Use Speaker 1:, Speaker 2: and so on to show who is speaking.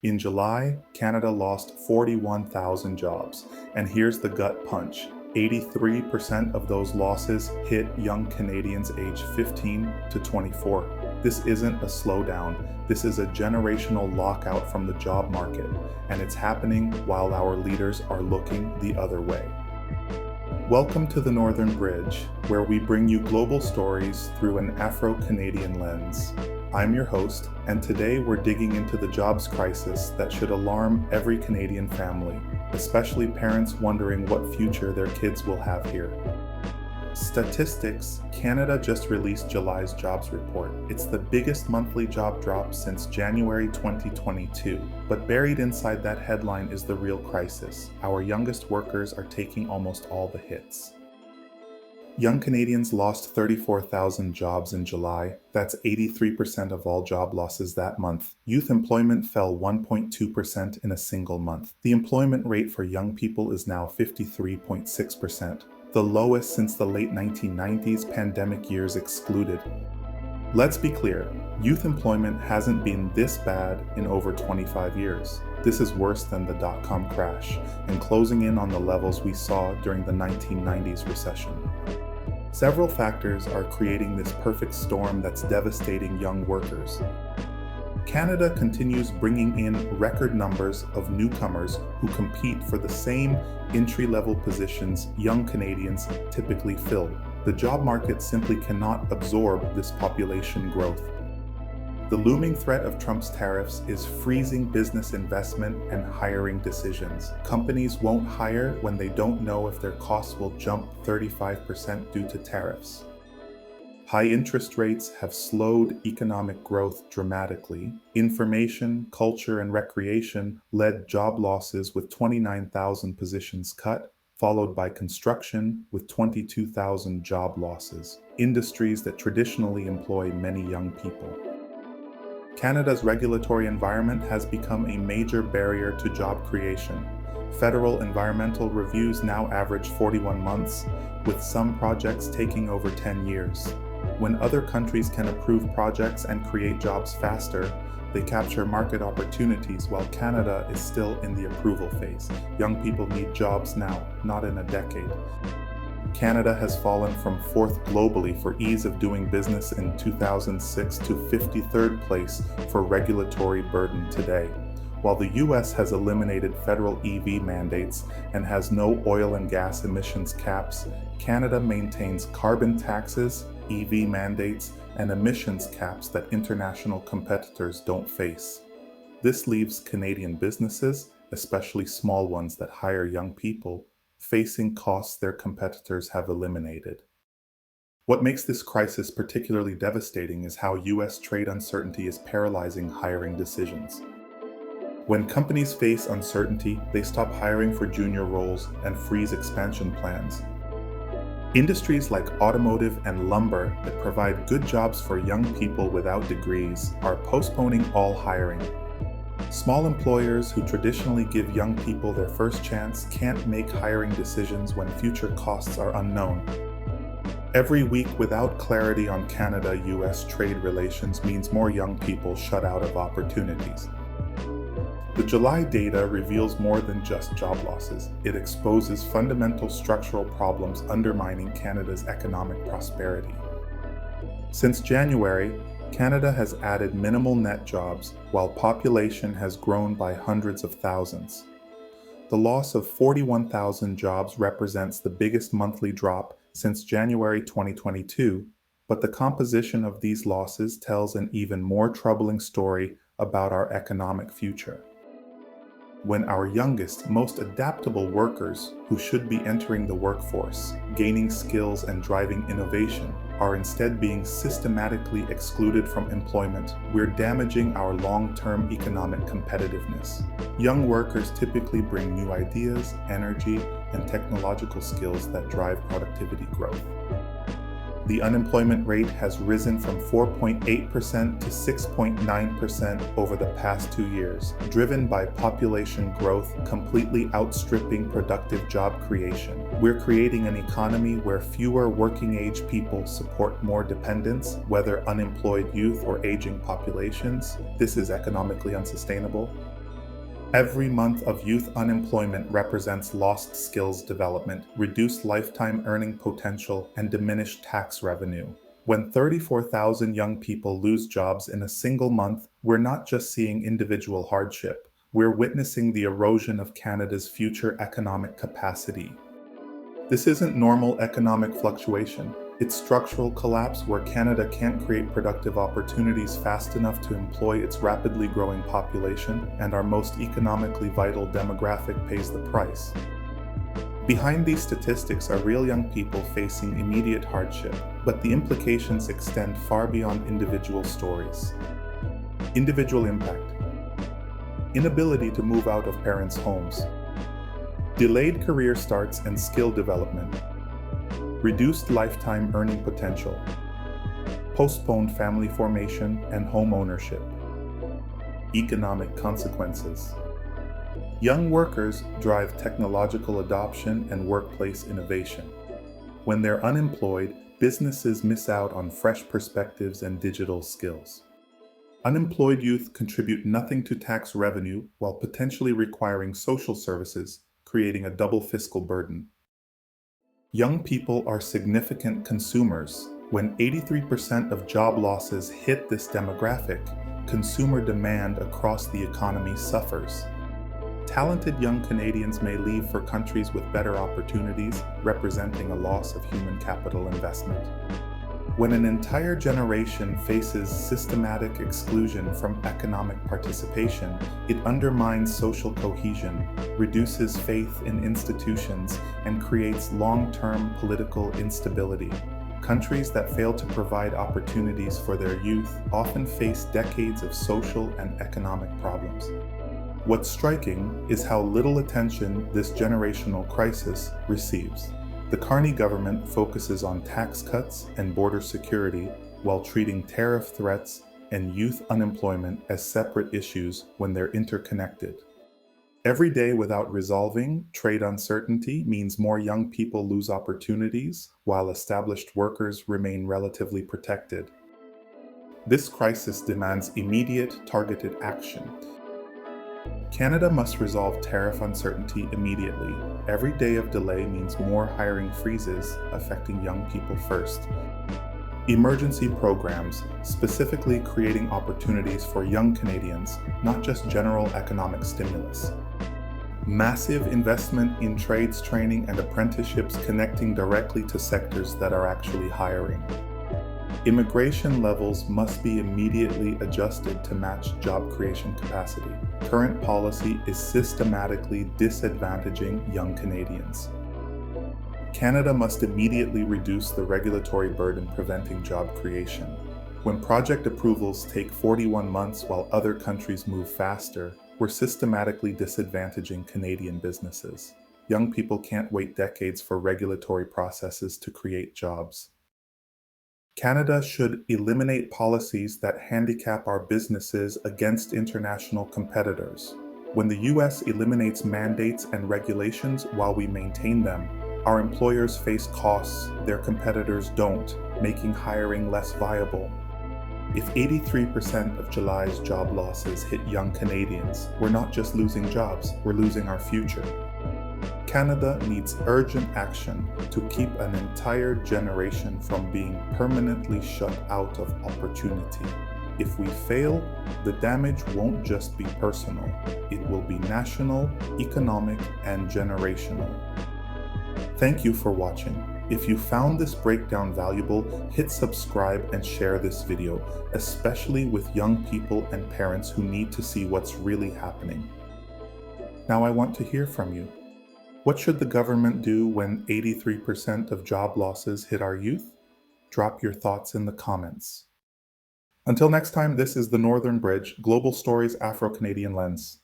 Speaker 1: In July, Canada lost 41,000 jobs, and here's the gut punch. 83% of those losses hit young Canadians aged 15 to 24. This isn't a slowdown, this is a generational lockout from the job market, and it's happening while our leaders are looking the other way. Welcome to the Northern Bridge, where we bring you global stories through an Afro-Canadian lens. I'm your host, and today we're digging into the jobs crisis that should alarm every Canadian family, especially parents wondering what future their kids will have here. Statistics: Canada just released July's jobs report. It's the biggest monthly job drop since January 2022. But buried inside that headline is the real crisis. Our youngest workers are taking almost all the hits. Young Canadians lost 34,000 jobs in July. That's 83% of all job losses that month. Youth employment fell 1.2% in a single month. The employment rate for young people is now 53.6%, the lowest since the late 1990s, pandemic years excluded. Let's be clear, youth employment hasn't been this bad in over 25 years. This is worse than the dot-com crash and closing in on the levels we saw during the 1990s recession. Several factors are creating this perfect storm that's devastating young workers. Canada continues bringing in record numbers of newcomers who compete for the same entry-level positions young Canadians typically fill. The job market simply cannot absorb this population growth. The looming threat of Trump's tariffs is freezing business investment and hiring decisions. Companies won't hire when they don't know if their costs will jump 35% due to tariffs. High interest rates have slowed economic growth dramatically. Information, culture, and recreation led job losses with 29,000 positions cut, followed by construction with 22,000 job losses, industries that traditionally employ many young people. Canada's regulatory environment has become a major barrier to job creation. Federal environmental reviews now average 41 months, with some projects taking over 10 years. When other countries can approve projects and create jobs faster, they capture market opportunities while Canada is still in the approval phase. Young people need jobs now, not in a decade. Canada has fallen from 4th globally for ease of doing business in 2006 to 53rd place for regulatory burden today. While the US has eliminated federal EV mandates and has no oil and gas emissions caps, Canada maintains carbon taxes, EV mandates, and emissions caps that international competitors don't face. This leaves Canadian businesses, especially small ones that hire young people, facing costs their competitors have eliminated. What makes this crisis particularly devastating is how US trade uncertainty is paralyzing hiring decisions. When companies face uncertainty, they stop hiring for junior roles and freeze expansion plans. Industries like automotive and lumber that provide good jobs for young people without degrees are postponing all hiring. Small employers who traditionally give young people their first chance can't make hiring decisions when future costs are unknown. Every week without clarity on Canada-US trade relations means more young people shut out of opportunities. The July data reveals more than just job losses. It exposes fundamental structural problems undermining Canada's economic prosperity. Since January, Canada has added minimal net jobs, while population has grown by hundreds of thousands. The loss of 41,000 jobs represents the biggest monthly drop since January 2022, but the composition of these losses tells an even more troubling story about our economic future. When our youngest, most adaptable workers, who should be entering the workforce, gaining skills and driving innovation, are instead being systematically excluded from employment, we're damaging our long-term economic competitiveness. Young workers typically bring new ideas, energy, and technological skills that drive productivity growth. The unemployment rate has risen from 4.8% to 6.9% over the past 2 years, driven by population growth completely outstripping productive job creation. We're creating an economy where fewer working-age people support more dependents, whether unemployed youth or aging populations. This is economically unsustainable. Every month of youth unemployment represents lost skills development, reduced lifetime earning potential, and diminished tax revenue. When 34,000 young people lose jobs in a single month, we're not just seeing individual hardship, we're witnessing the erosion of Canada's future economic capacity. This isn't normal economic fluctuation. It's structural collapse where Canada can't create productive opportunities fast enough to employ its rapidly growing population, and our most economically vital demographic pays the price. Behind these statistics are real young people facing immediate hardship, but the implications extend far beyond individual stories. Individual impact: inability to move out of parents' homes, delayed career starts and skill development, reduced lifetime earning potential, postponed family formation and home ownership. Economic consequences: young workers drive technological adoption and workplace innovation. When they're unemployed, businesses miss out on fresh perspectives and digital skills. Unemployed youth contribute nothing to tax revenue while potentially requiring social services, creating a double fiscal burden. Young people are significant consumers. When 83% of job losses hit this demographic, consumer demand across the economy suffers. Talented young Canadians may leave for countries with better opportunities, representing a loss of human capital investment. When an entire generation faces systematic exclusion from economic participation, it undermines social cohesion, reduces faith in institutions, and creates long-term political instability. Countries that fail to provide opportunities for their youth often face decades of social and economic problems. What's striking is how little attention this generational crisis receives. The Carney government focuses on tax cuts and border security while treating tariff threats and youth unemployment as separate issues when they're interconnected. Every day without resolving trade uncertainty means more young people lose opportunities while established workers remain relatively protected. This crisis demands immediate, targeted action. Canada must resolve tariff uncertainty immediately. Every day of delay means more hiring freezes, affecting young people first. Emergency programs, specifically creating opportunities for young Canadians, not just general economic stimulus. Massive investment in trades training and apprenticeships connecting directly to sectors that are actually hiring. Immigration levels must be immediately adjusted to match job creation capacity. Current policy is systematically disadvantaging young Canadians. Canada must immediately reduce the regulatory burden preventing job creation. When project approvals take 41 months while other countries move faster, we're systematically disadvantaging Canadian businesses. Young people can't wait decades for regulatory processes to create jobs. Canada should eliminate policies that handicap our businesses against international competitors. When the US eliminates mandates and regulations while we maintain them, our employers face costs their competitors don't, making hiring less viable. If 83% of July's job losses hit young Canadians, we're not just losing jobs, we're losing our future. Canada needs urgent action to keep an entire generation from being permanently shut out of opportunity. If we fail, the damage won't just be personal, it will be national, economic, and generational. Thank you for watching. If you found this breakdown valuable, hit subscribe and share this video, especially with young people and parents who need to see what's really happening. Now I want to hear from you. What should the government do when 83% of job losses hit our youth? Drop your thoughts in the comments. Until next time, this is the Northern Bridge, Global Stories Afro-Canadian Lens.